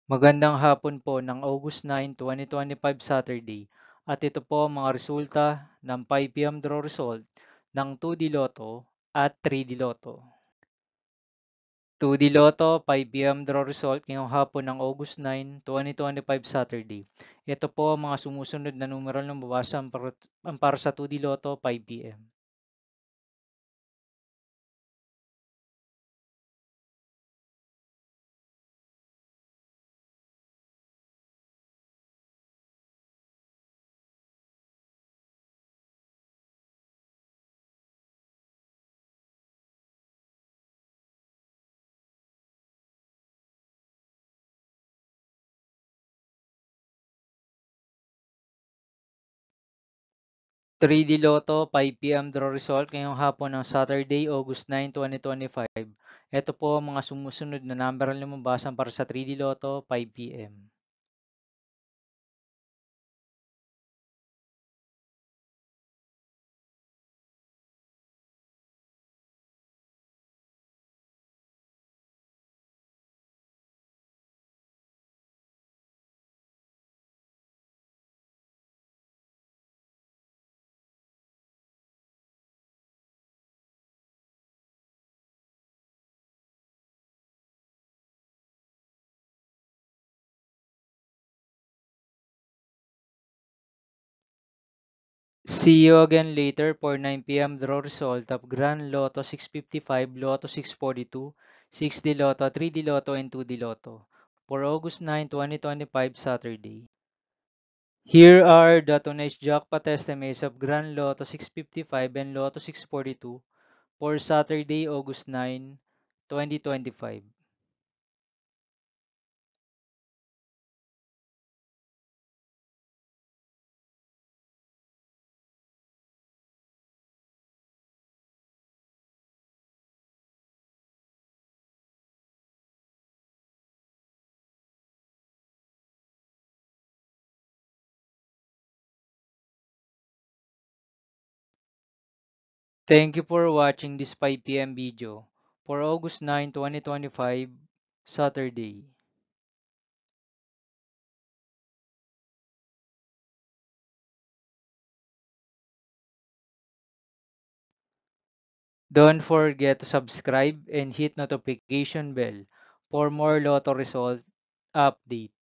Magandang hapon po ng August 9, 2025 Saturday at ito po ang mga resulta ng 5 PM draw result ng 2D Lotto at 3D Lotto. 2D Lotto 5 PM draw result ngayong hapon ng August 9, 2025 Saturday. Ito po ang mga sumusunod na numeral ng babasa ang para sa 2D Lotto 5 PM. 3D Lotto 5 PM draw result ngayong hapon ng Saturday, August 9, 2025. Ito po ang mga sumusunod na number na lumabas para sa 3D Lotto 5 PM. See you again later for 9 PM draw result of Grand Lotto 655, Lotto 642, 6D Lotto, 3D Lotto, and 2D Lotto for August 9, 2025 Saturday. Here are the tonight's jackpot estimates of Grand Lotto 655 and Lotto 642 for Saturday, August 9, 2025. Thank you for watching this 5 PM video for August 9, 2025, Saturday. Don't forget to subscribe and hit notification bell for more Lotto result update.